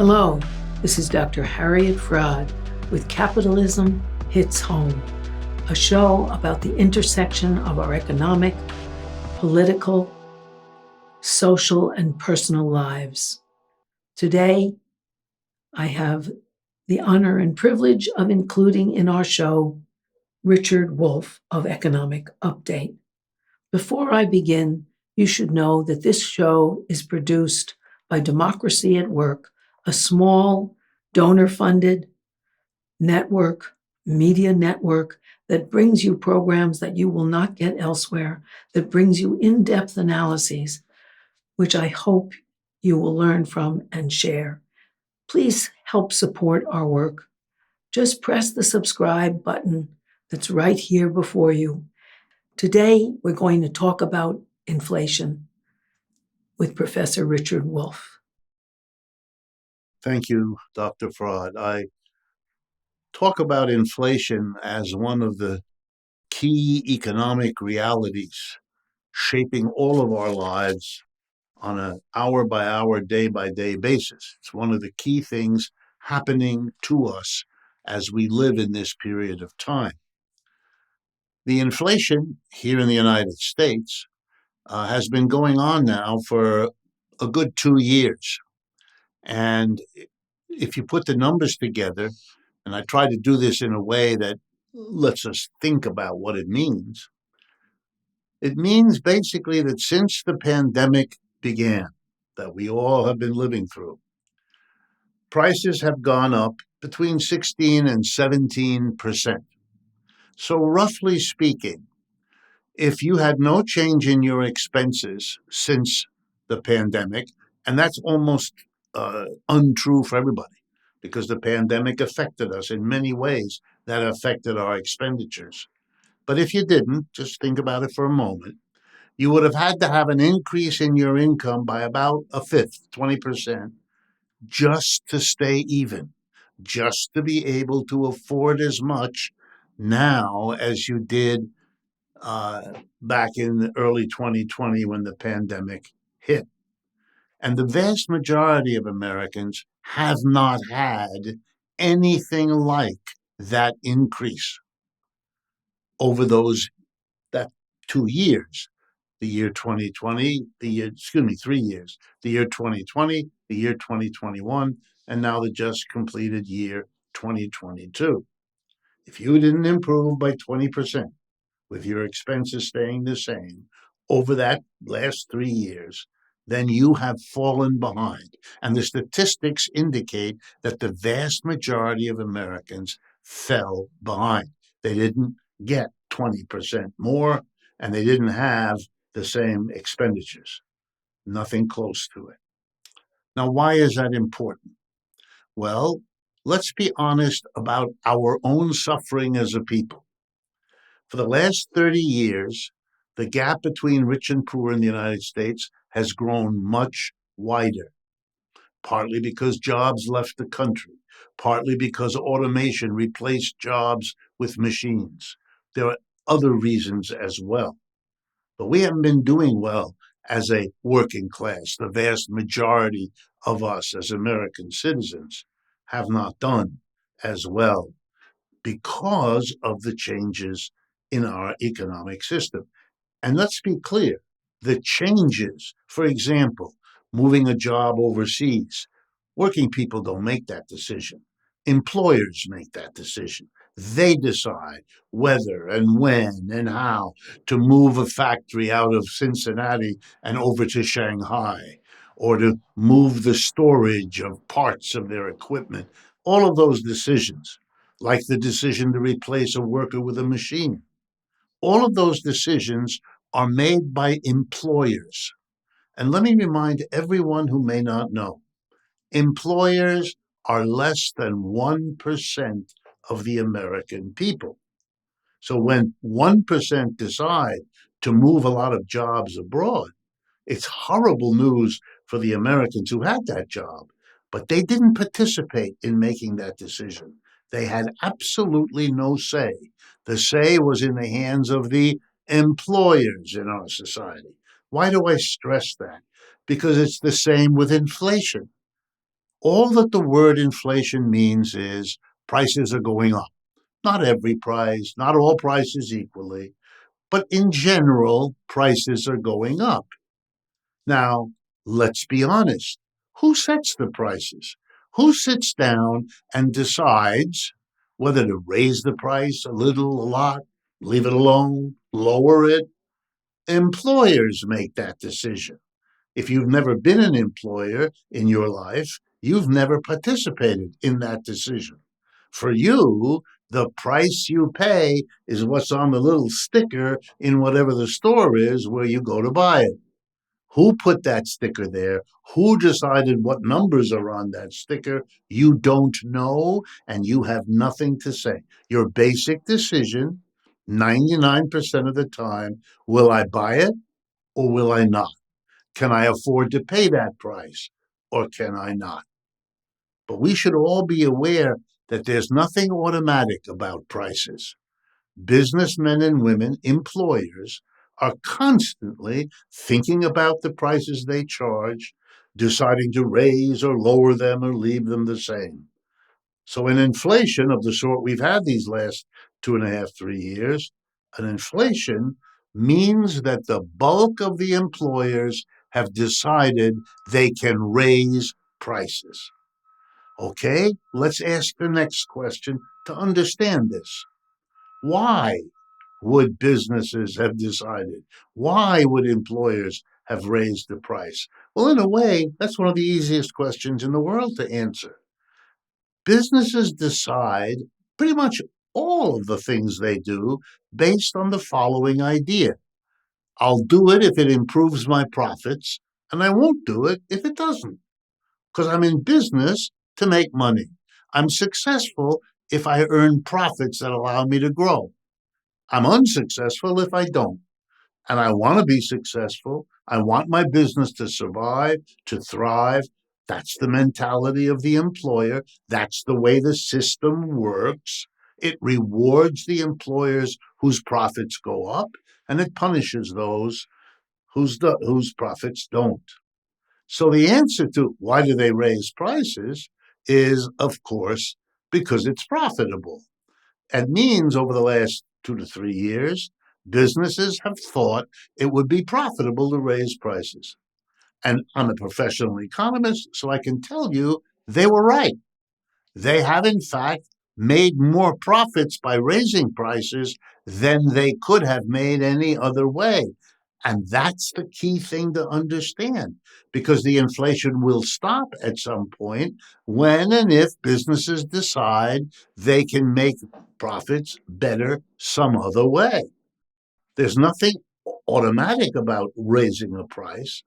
Hello, this is Dr. Harriet Fraad with Capitalism Hits Home, a show about the intersection of our economic, political, social, and personal lives. Today, I have the honor and privilege of including in our show Richard Wolff of Economic Update. Before I begin, you should know that this show is produced by Democracy at Work, a small, donor-funded media network that brings you programs that you will not get elsewhere, that brings you in-depth analyses, which I hope you will learn from and share. Please help support our work. Just press the subscribe button that's right here before you. Today, we're going to talk about inflation with Professor Richard Wolff. Thank you, Dr. Fraad. I talk about inflation as one of the key economic realities shaping all of our lives on an hour-by-hour, day-by-day basis. It's one of the key things happening to us as we live in this period of time. The inflation here in the United States has been going on now for a good 2 years. And if you put the numbers together, and I try to do this in a way that lets us think about what it means basically that since the pandemic began, that we all have been living through, prices have gone up between 16 and 17%. So roughly speaking, if you had no change in your expenses since the pandemic, and that's almost untrue for everybody, because the pandemic affected us in many ways that affected our expenditures. But if you didn't, just think about it for a moment, you would have had to have an increase in your income by about a fifth, 20%, just to stay even, just to be able to afford as much now as you did back in early 2020 when the pandemic hit. And the vast majority of Americans have not had anything like that increase over that 2 years. The year 2020, 3 years. The year 2020, the year 2021, and now the just completed year 2022. If you didn't improve by 20%, with your expenses staying the same over that last 3 years, then you have fallen behind. And the statistics indicate that the vast majority of Americans fell behind. They didn't get 20% more, and they didn't have the same expenditures. Nothing close to it. Now, why is that important? Well, let's be honest about our own suffering as a people. For the last 30 years, the gap between rich and poor in the United States has grown much wider, partly because jobs left the country, partly because automation replaced jobs with machines. There are other reasons as well. But we haven't been doing well as a working class. The vast majority of us as American citizens have not done as well because of the changes in our economic system. And let's be clear, the changes, for example, moving a job overseas, working people don't make that decision. Employers make that decision. They decide whether and when and how to move a factory out of Cincinnati and over to Shanghai, or to move the storage of parts of their equipment. All of those decisions, like the decision to replace a worker with a machine, all of those decisions are made by employers. And let me remind everyone who may not know, employers are less than 1% of the American people. So when 1% decide to move a lot of jobs abroad, it's horrible news for the Americans who had that job, but they didn't participate in making that decision. They had absolutely no say. The say was in the hands of the employers in our society. Why do I stress that? Because it's the same with inflation. All that the word inflation means is prices are going up. Not every price, not all prices equally, but in general, prices are going up. Now, let's be honest. Who sets the prices? Who sits down and decides whether to raise the price a little, a lot, leave it alone, lower it? Employers make that decision. If you've never been an employer in your life, you've never participated in that decision. For you, the price you pay is what's on the little sticker in whatever the store is where you go to buy it. Who put that sticker there? Who decided what numbers are on that sticker? You don't know, and you have nothing to say. Your basic decision, 99% of the time, will I buy it or will I not? Can I afford to pay that price or can I not? But we should all be aware that there's nothing automatic about prices. Businessmen and women, employers, are constantly thinking about the prices they charge, deciding to raise or lower them or leave them the same. So, an inflation of the sort we've had these last 2.5, 3 years, an inflation means that the bulk of the employers have decided they can raise prices. Okay, let's ask the next question to understand this. Why would businesses have decided? Why would employers have raised the price? Well, in a way, that's one of the easiest questions in the world to answer. Businesses decide pretty much all of the things they do based on the following idea. I'll do it if it improves my profits, and I won't do it if it doesn't, because I'm in business to make money. I'm successful if I earn profits that allow me to grow. I'm unsuccessful if I don't. And I want to be successful. I want my business to survive, to thrive. That's the mentality of the employer. That's the way the system works. It rewards the employers whose profits go up, and it punishes those whose profits don't. So the answer to why do they raise prices is, of course, because it's profitable. It means over the last 2 to 3 years, businesses have thought it would be profitable to raise prices. And I'm a professional economist, so I can tell you they were right. They have, in fact, made more profits by raising prices than they could have made any other way. And that's the key thing to understand, because the inflation will stop at some point when and if businesses decide they can make profits better some other way. There's nothing automatic about raising a price.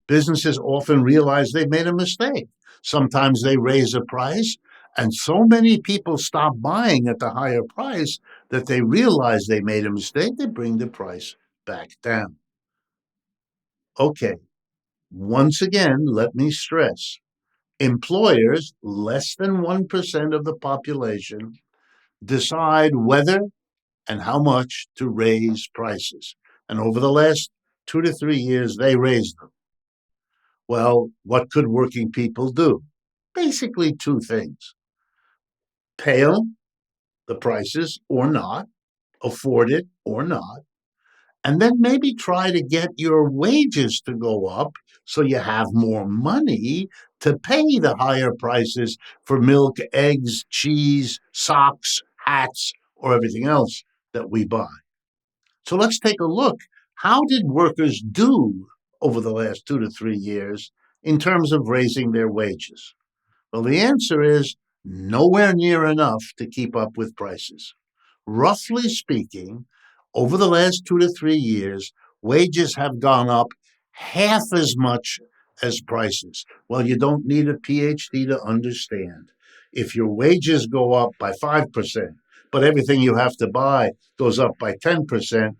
Businesses often realize they made a mistake. Sometimes they raise a price, and so many people stop buying at the higher price that they realize they made a mistake. They bring the price back down. Okay, once again, let me stress employers, less than 1% of the population, decide whether and how much to raise prices. And over the last 2 to 3 years, they raised them. Well, what could working people do? Basically, two things: pay them the prices or not, afford it or not, and then maybe try to get your wages to go up so you have more money to pay the higher prices for milk, eggs, cheese, socks, hats, or everything else that we buy. So let's take a look. How did workers do over the last 2 to 3 years in terms of raising their wages? Well, the answer is nowhere near enough to keep up with prices. Roughly speaking, over the last 2 to 3 years, wages have gone up half as much as prices. Well, you don't need a PhD to understand. If your wages go up by 5%, but everything you have to buy goes up by 10%,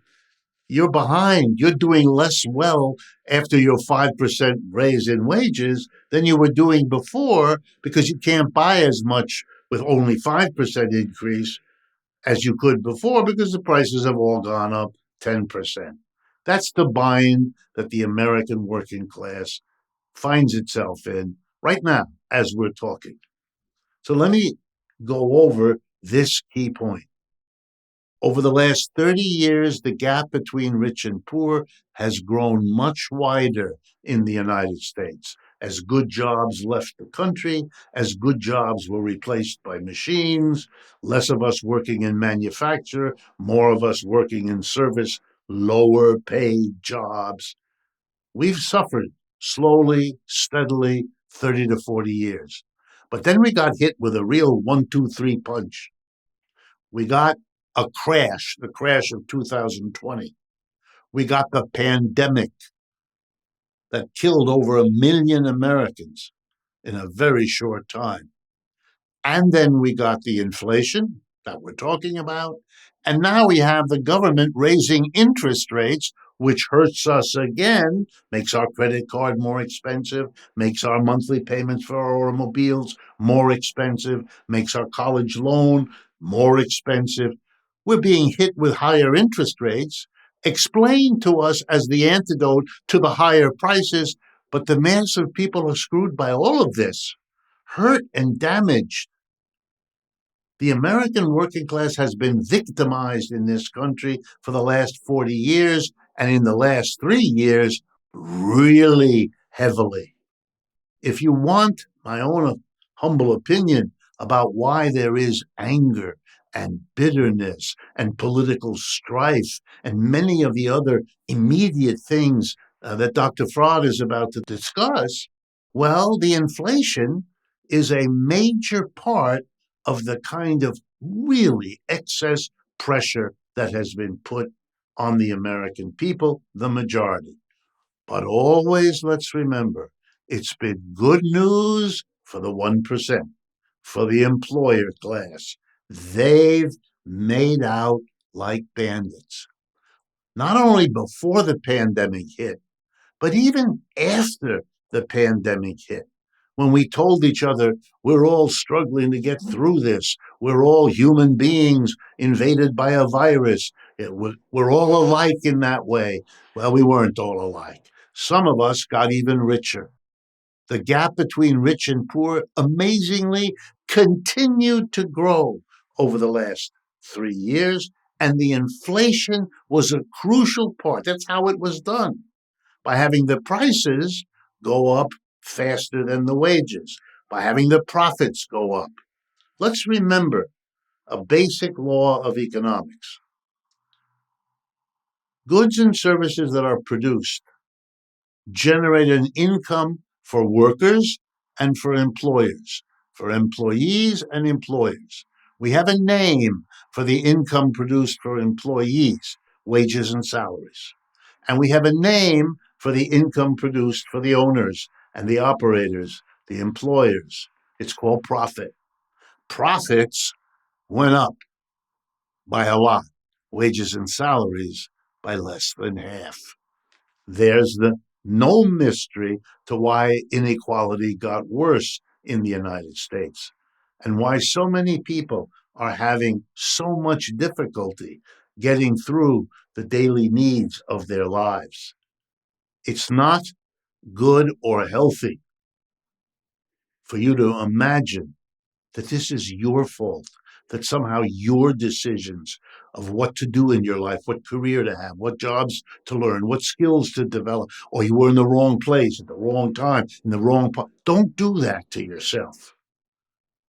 you're behind. You're doing less well after your 5% raise in wages than you were doing before, because you can't buy as much with only 5% increase as you could before, because the prices have all gone up 10%. That's the bind that the American working class finds itself in right now. as we're talking. So let me go over this key point. Over the last 30 years, the gap between rich and poor has grown much wider in the United States. As good jobs left the country, as good jobs were replaced by machines, less of us working in manufacture, more of us working in service, lower paid jobs. We've suffered slowly, steadily, 30 to 40 years. But then we got hit with a real 1, 2, 3 punch. We got a crash, the crash of 2020. We got the pandemic that killed over 1 million Americans in a very short time. And then we got the inflation that we're talking about. And now we have the government raising interest rates, which hurts us again, makes our credit card more expensive, makes our monthly payments for our automobiles more expensive, makes our college loan more expensive. We're being hit with higher interest rates, explained to us as the antidote to the higher prices, but the mass of people are screwed by all of this, hurt and damaged. The American working class has been victimized in this country for the last 40 years, and in the last 3 years, really heavily. If you want my own humble opinion about why there is anger and bitterness and political strife and many of the other immediate things that Dr. Fraad is about to discuss, well, the inflation is a major part of the kind of really excess pressure that has been put on the American people, the majority. But always let's remember, it's been good news for the 1%, for the employer class. They've made out like bandits. Not only before the pandemic hit, but even after the pandemic hit, when we told each other we're all struggling to get through this, we're all human beings invaded by a virus, we're all alike in that way. Well, we weren't all alike. Some of us got even richer. The gap between rich and poor, amazingly, continued to grow over the last 3 years, and the inflation was a crucial part. That's how it was done, by having the prices go up faster than the wages, by having the profits go up. Let's remember a basic law of economics. Goods and services that are produced generate an income for workers and for employers, for employees and employers. We have a name for the income produced for employees, wages and salaries. And we have a name for the income produced for the owners and the operators, the employers. It's called profit. Profits went up by a lot, wages and salaries by less than half. There's no mystery to why inequality got worse in the United States and why so many people are having so much difficulty getting through the daily needs of their lives. It's not good or healthy for you to imagine that this is your fault, that somehow your decisions of what to do in your life, what career to have, what jobs to learn, what skills to develop, or you were in the wrong place at the wrong time, in the wrong part. Don't do that to yourself.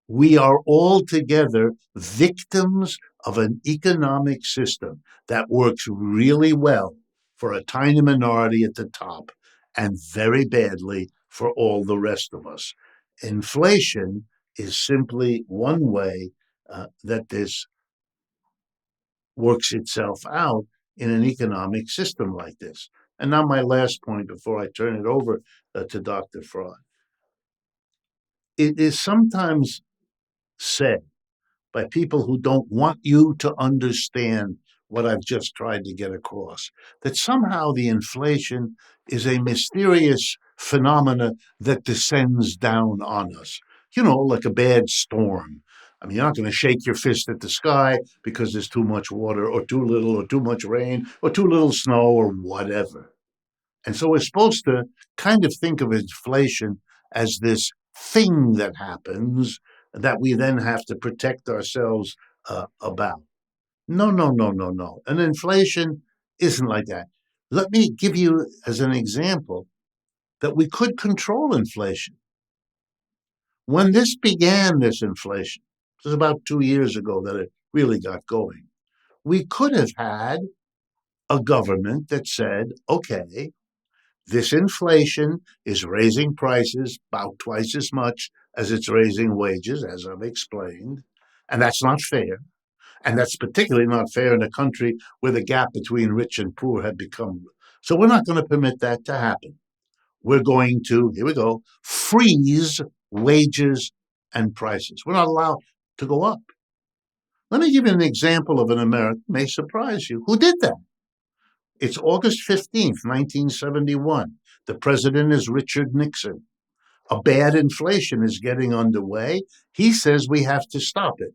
We are all together victims of an economic system that works really well for a tiny minority at the top and very badly for all the rest of us. Inflation is simply one way that this works itself out in an economic system like this. And now my last point before I turn it over to Dr. Fraad. It is sometimes said by people who don't want you to understand what I've just tried to get across, that somehow the inflation is a mysterious phenomena that descends down on us, like a bad storm. I mean, you're not going to shake your fist at the sky because there's too much water or too little or too much rain or too little snow or whatever. And so we're supposed to kind of think of inflation as this thing that happens that we then have to protect ourselves about. No, no, no, no, no. And inflation isn't like that. Let me give you as an example that we could control inflation. When this began, this inflation, it was about 2 years ago that it really got going. We could have had a government that said, okay, this inflation is raising prices about twice as much as it's raising wages, as I've explained, and that's not fair. And that's particularly not fair in a country where the gap between rich and poor had become. So we're not going to permit that to happen. We're going to, here we go, freeze wages and prices. We're not allowed to go up. Let me give you an example of an American, may surprise you, who did that. It's August 15th, 1971. The president is Richard Nixon. A bad inflation is getting underway. He says we have to stop it.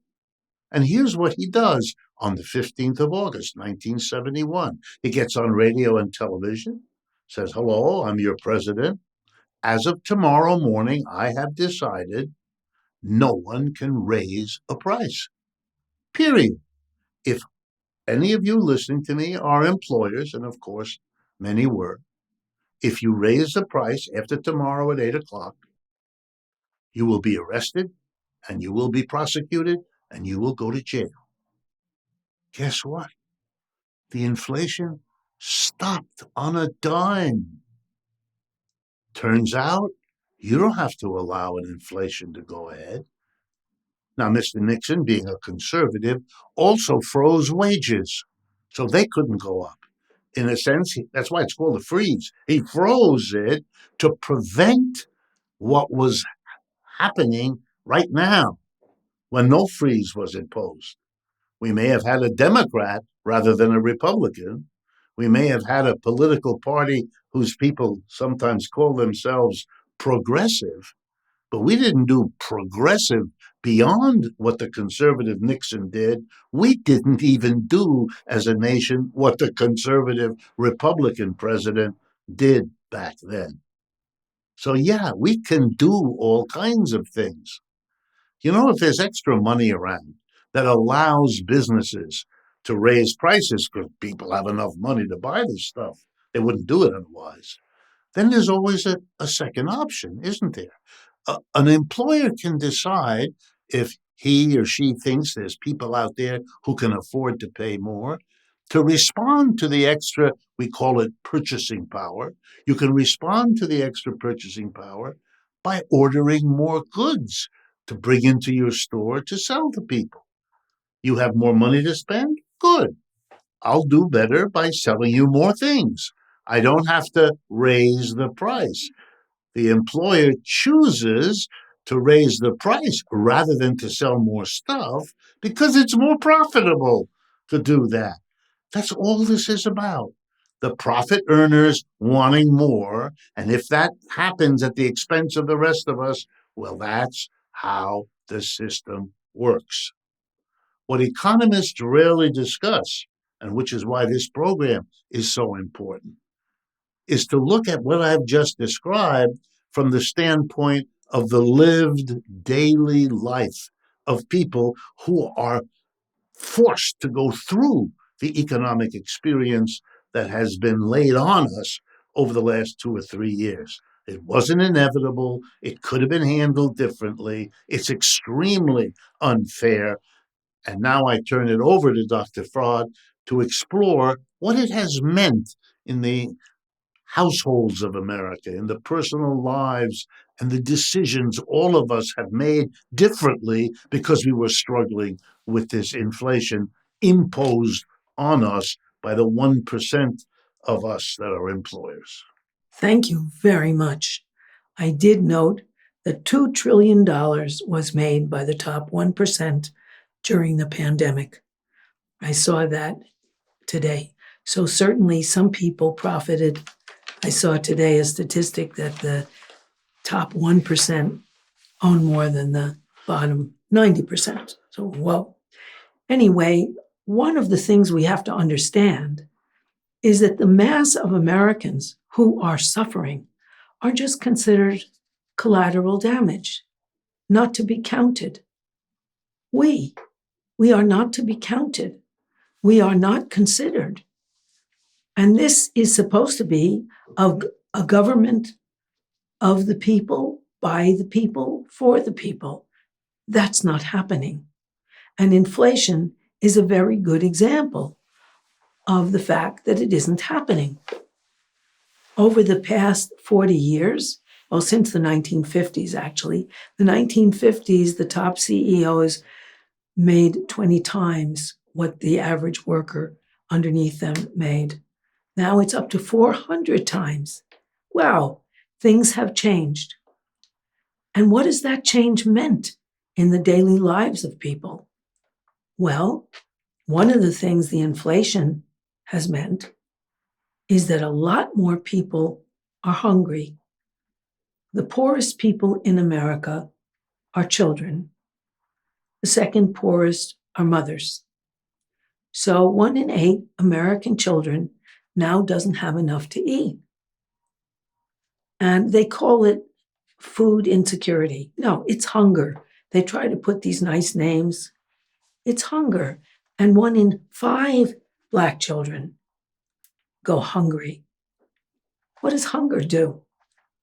And here's what he does on the 15th of August, 1971. He gets on radio and television, says, hello, I'm your president. As of tomorrow morning, I have decided no one can raise a price, period. If any of you listening to me are employers, and of course, many were, if you raise the price after tomorrow at 8 o'clock, you will be arrested and you will be prosecuted and you will go to jail. Guess what? The inflation stopped on a dime. Turns out you don't have to allow an inflation to go ahead. Now, Mr. Nixon, being a conservative, also froze wages, so they couldn't go up. In a sense, that's why it's called a freeze. He froze it to prevent what was happening right now when no freeze was imposed. We may have had a Democrat rather than a Republican. We may have had a political party whose people sometimes call themselves progressive, but we didn't do progressive beyond what the conservative Nixon did. We didn't even do as a nation what the conservative Republican president did back then. So yeah, we can do all kinds of things. You know, if there's extra money around that allows businesses to raise prices because people have enough money to buy this stuff, they wouldn't do it otherwise. Then there's always a second option, isn't there? An employer can decide if he or she thinks there's people out there who can afford to pay more, to respond to the extra, we call it purchasing power. You can respond to the extra purchasing power by ordering more goods to bring into your store to sell to people. You have more money to spend? Good. I'll do better by selling you more things. I don't have to raise the price. The employer chooses to raise the price rather than to sell more stuff because it's more profitable to do that. That's all this is about. The profit earners wanting more. And if that happens at the expense of the rest of us, well, that's how the system works. What economists rarely discuss, and which is why this program is so important, is to look at what I've just described from the standpoint of the lived daily life of people who are forced to go through the economic experience that has been laid on us over the last 2 or 3 years. It wasn't inevitable. It could have been handled differently. It's extremely unfair. And now I turn it over to Dr. Fraad to explore what it has meant in the households of America, in the personal lives and the decisions all of us have made differently because we were struggling with this inflation imposed on us by the 1% of us that are employers. Thank you very much. I did note that $2 trillion was made by the top 1% during the pandemic. I saw that today. So certainly some people profited. I saw today a statistic that the top 1% own more than the bottom 90%. So, whoa. Anyway, one of the things we have to understand is that the mass of Americans who are suffering are just considered collateral damage, not to be counted. We are not to be counted. We are not considered. And this is supposed to be a government of the people, by the people, for the people. That's not happening. And inflation is a very good example of the fact that it isn't happening. Over the past 40 years, well, since the 1950s, actually, the 1950s, the top CEOs made 20 times what the average worker underneath them made. Now it's up to 400 times. Wow, things have changed. And what has that change meant in the daily lives of people? Well, one of the things the inflation has meant is that a lot more people are hungry. The poorest people in America are children. The second poorest are mothers. So 1 in 8 American children now doesn't have enough to eat. And they call it food insecurity. No, it's hunger. They try to put these nice names. It's hunger. And 1 in 5 Black children go hungry. What does hunger do?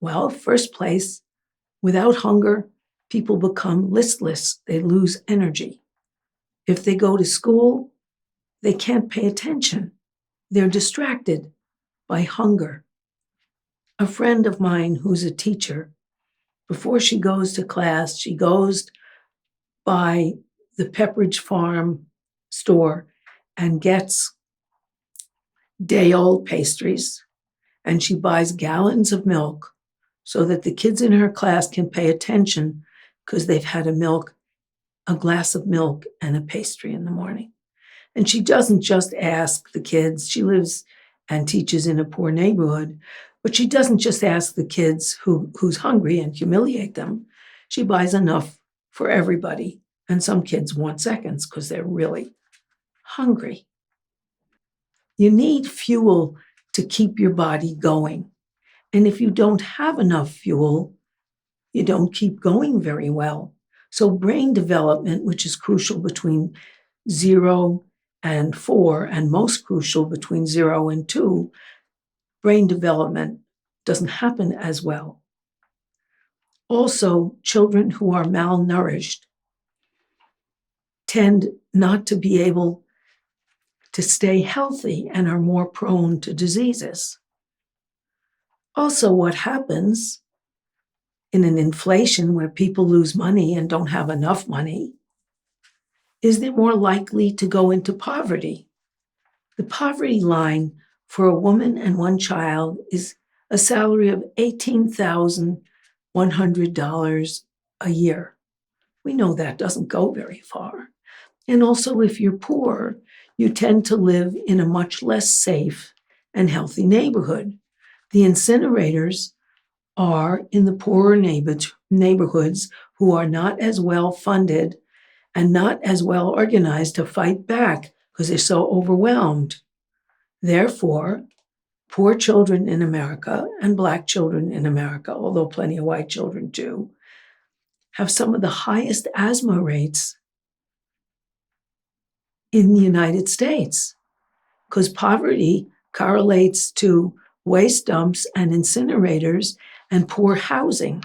Well, first place, without hunger, people become listless. They lose energy. If they go to school, they can't pay attention. They're distracted by hunger. A friend of mine who's a teacher, before she goes to class, she goes by the Pepperidge Farm store and gets day-old pastries, and she buys gallons of milk so that the kids in her class can pay attention because they've had a glass of milk and a pastry in the morning. And she doesn't just ask the kids, she lives and teaches in a poor neighborhood, but she doesn't just ask the kids who's hungry and humiliate them. She buys enough for everybody. And some kids want seconds because they're really hungry. You need fuel to keep your body going. And if you don't have enough fuel, you don't keep going very well. So brain development, which is crucial between 0 and 4, and most crucial between 0 and 2, brain development doesn't happen as well. Also, children who are malnourished tend not to be able to stay healthy and are more prone to diseases. Also, what happens in an inflation where people lose money and don't have enough money is they're more likely to go into poverty. The poverty line for a woman and 1 child is a salary of $18,100 a year. We know that doesn't go very far. And also, if you're poor, you tend to live in a much less safe and healthy neighborhood. The incinerators are in the poorer neighborhoods who are not as well funded and not as well organized to fight back because they're so overwhelmed. Therefore, poor children in America and Black children in America, although plenty of white children too, have some of the highest asthma rates in the United States because poverty correlates to waste dumps and incinerators and poor housing.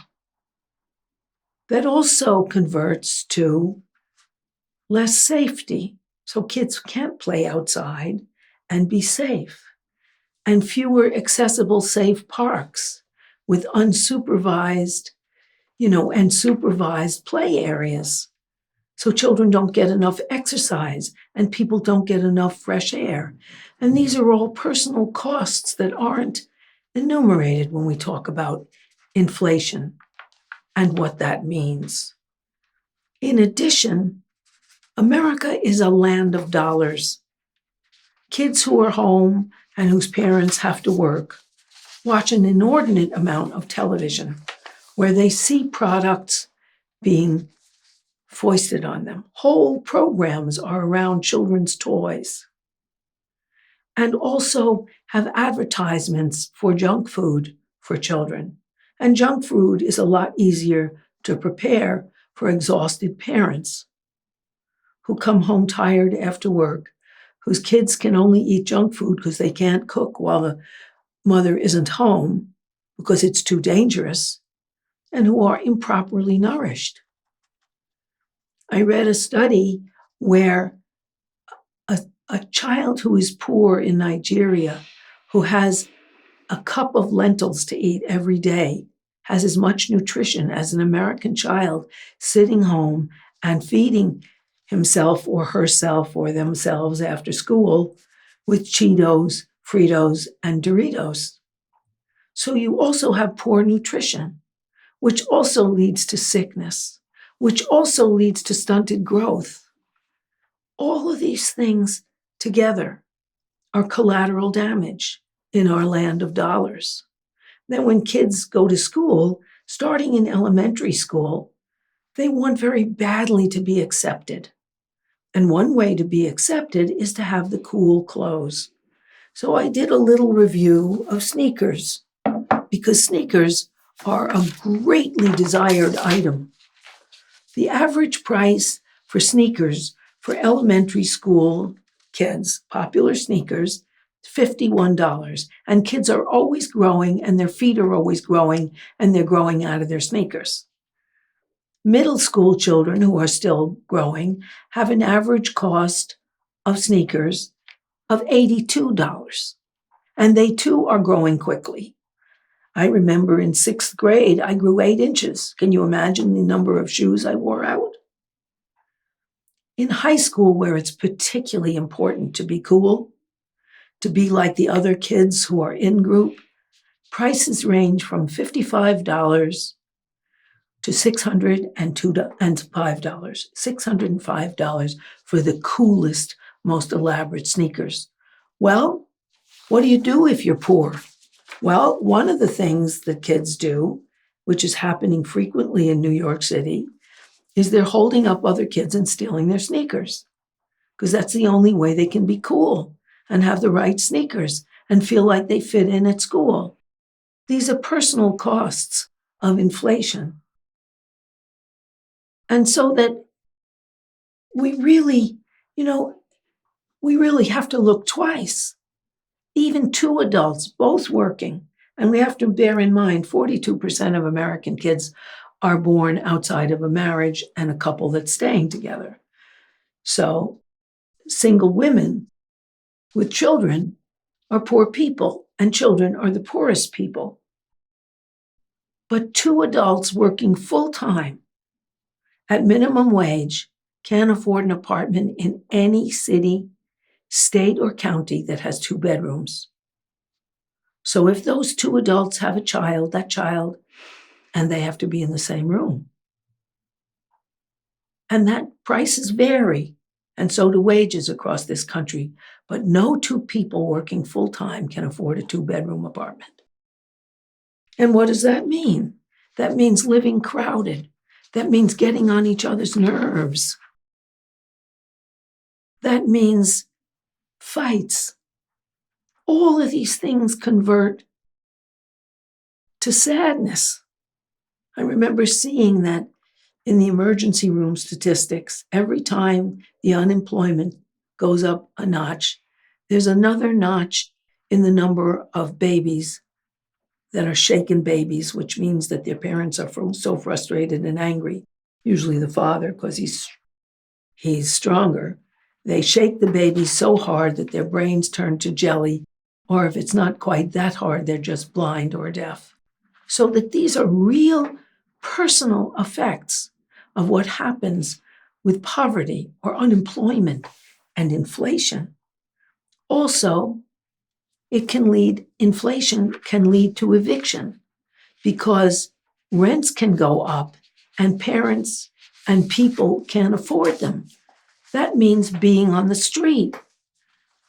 That also converts to less safety. So kids can't play outside and be safe, and fewer accessible safe parks with unsupervised, and supervised play areas. So children don't get enough exercise and people don't get enough fresh air. And these are all personal costs that aren't enumerated when we talk about inflation and what that means. In addition, America is a land of dollars. Kids who are home and whose parents have to work watch an inordinate amount of television where they see products being foisted on them. Whole programs are around children's toys. And also have advertisements for junk food for children. And junk food is a lot easier to prepare for exhausted parents who come home tired after work, whose kids can only eat junk food because they can't cook while the mother isn't home because it's too dangerous, and who are improperly nourished. I read a study where a child who is poor in Nigeria, who has a cup of lentils to eat every day, has as much nutrition as an American child sitting home and feeding himself or herself or themselves after school with Cheetos, Fritos, and Doritos. So you also have poor nutrition, which also leads to sickness, which also leads to stunted growth. All of these things together are collateral damage in our land of dollars. Then when kids go to school, starting in elementary school, they want very badly to be accepted. And one way to be accepted is to have the cool clothes. So I did a little review of sneakers, because sneakers are a greatly desired item. The average price for sneakers for elementary school kids, popular sneakers, $51. And kids are always growing, and their feet are always growing, and they're growing out of their sneakers. Middle school children who are still growing have an average cost of sneakers of $82. And they too are growing quickly. I remember in 6th grade, I grew 8 inches. Can you imagine the number of shoes I wore out? In high school, where it's particularly important to be cool, to be like the other kids who are in group, prices range from $55 to $605. $605 for the coolest, most elaborate sneakers. Well, what do you do if you're poor? Well, one of the things that kids do, which is happening frequently in New York City, is they're holding up other kids and stealing their sneakers, because that's the only way they can be cool and have the right sneakers and feel like they fit in at school. These are personal costs of inflation. And so that we really have to look twice. Even 2 adults, both working, and we have to bear in mind 42% of American kids are born outside of a marriage and a couple that's staying together. So single women with children are poor people, and children are the poorest people. But 2 adults working full-time at minimum wage can't afford an apartment in any city, state, or county that has 2 bedrooms. So if those 2 adults have a child, and they have to be in the same room. And that prices vary, and so do wages across this country, but no 2 people working full-time can afford a 2-bedroom apartment. And what does that mean? That means living crowded. That means getting on each other's nerves. That means fights. All of these things convert to sadness. I remember seeing that in the emergency room statistics, every time the unemployment goes up a notch, there's another notch in the number of babies that are shaken babies, which means that their parents are so frustrated and angry, usually the father, because he's stronger. They shake the babies so hard that their brains turn to jelly, or if it's not quite that hard, they're just blind or deaf. So that these are real personal effects of what happens with poverty or unemployment and inflation. Also, inflation can lead to eviction, because rents can go up and parents and people can't afford them. That means being on the street.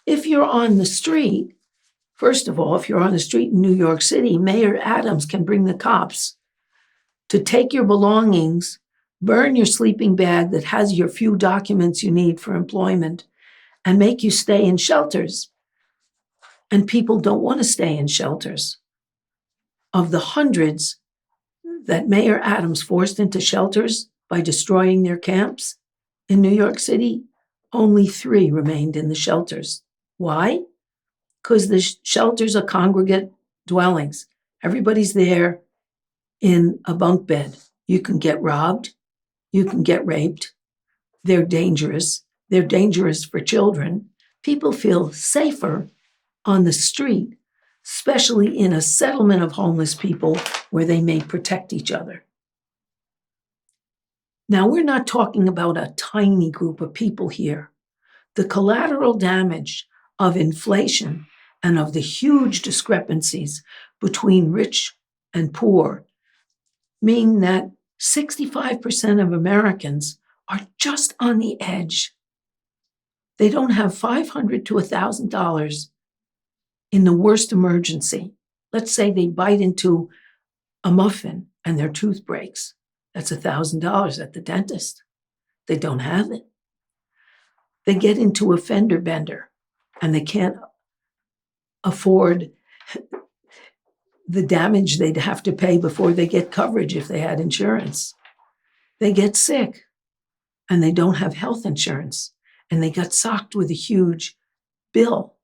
If you're on the street, first of all, if you're on the street in New York City, Mayor Adams can bring the cops to take your belongings, burn your sleeping bag that has your few documents you need for employment, and make you stay in shelters. And people don't want to stay in shelters. Of the hundreds that Mayor Adams forced into shelters by destroying their camps, in New York City, only 3 remained in the shelters. Why? Because the shelters are congregate dwellings. Everybody's there in a bunk bed. You can get robbed. You can get raped. They're dangerous. They're dangerous for children. People feel safer on the street, especially in a settlement of homeless people where they may protect each other. Now, we're not talking about a tiny group of people here. The collateral damage of inflation and of the huge discrepancies between rich and poor mean that 65% of Americans are just on the edge. They don't have $500 to $1,000 in the worst emergency. Let's say they bite into a muffin and their tooth breaks. That's $1,000 at the dentist. They don't have it. They get into a fender bender and they can't afford the damage they'd have to pay before they get coverage if they had insurance. They get sick and they don't have health insurance and they got socked with a huge bill.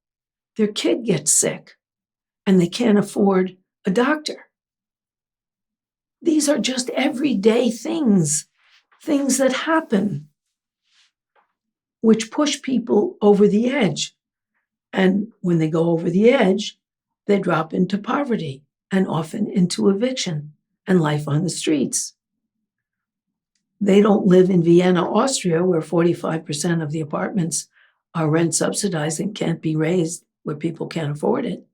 Their kid gets sick and they can't afford a doctor. These are just everyday things that happen, which push people over the edge. And when they go over the edge, they drop into poverty and often into eviction and life on the streets. They don't live in Vienna, Austria, where 45% of the apartments are rent subsidized and can't be raised, where people can't afford it.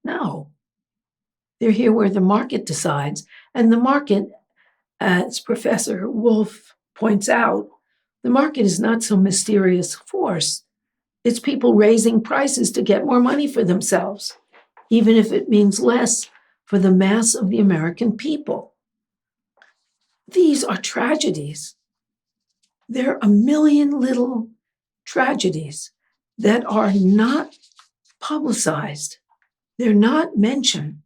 No. They're here where the market decides. And the market, as Professor Wolff points out, the market is not some mysterious force. It's people raising prices to get more money for themselves, even if it means less for the mass of the American people. These are tragedies. There are a million little tragedies that are not publicized. They're not mentioned.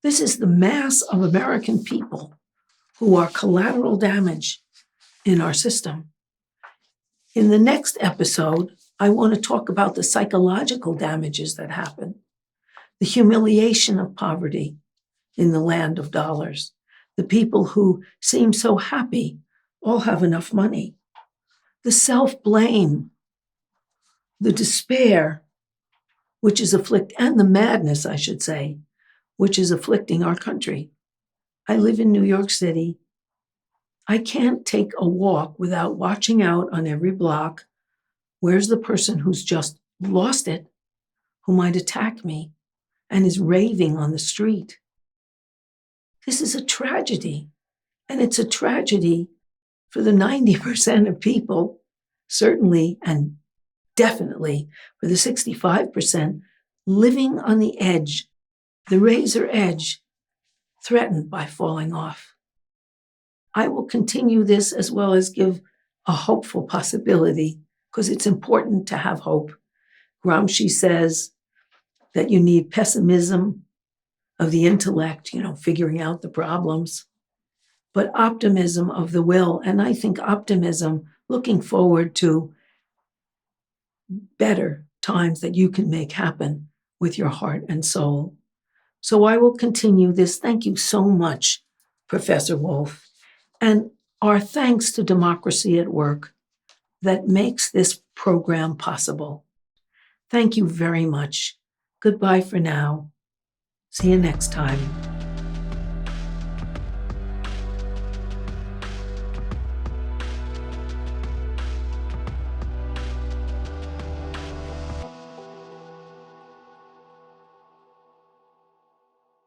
This is the mass of American people who are collateral damage in our system. In the next episode, I want to talk about the psychological damages that happen, the humiliation of poverty in the land of dollars. The people who seem so happy all have enough money. The self-blame, the despair, which is and the madness, I should say, which is afflicting our country. I live in New York City. I can't take a walk without watching out on every block. Where's the person who's just lost it, who might attack me and is raving on the street? This is a tragedy, and it's a tragedy for the 90% of people, certainly and definitely for the 65% living on the edge, the razor edge, threatened by falling off. I will continue this as well as give a hopeful possibility, because it's important to have hope. Gramsci says that you need pessimism of the intellect, figuring out the problems, but optimism of the will. And I think optimism, looking forward to better times that you can make happen with your heart and soul. So I will continue this. Thank you so much, Professor Wolff. And our thanks to Democracy at Work that makes this program possible. Thank you very much. Goodbye for now. See you next time.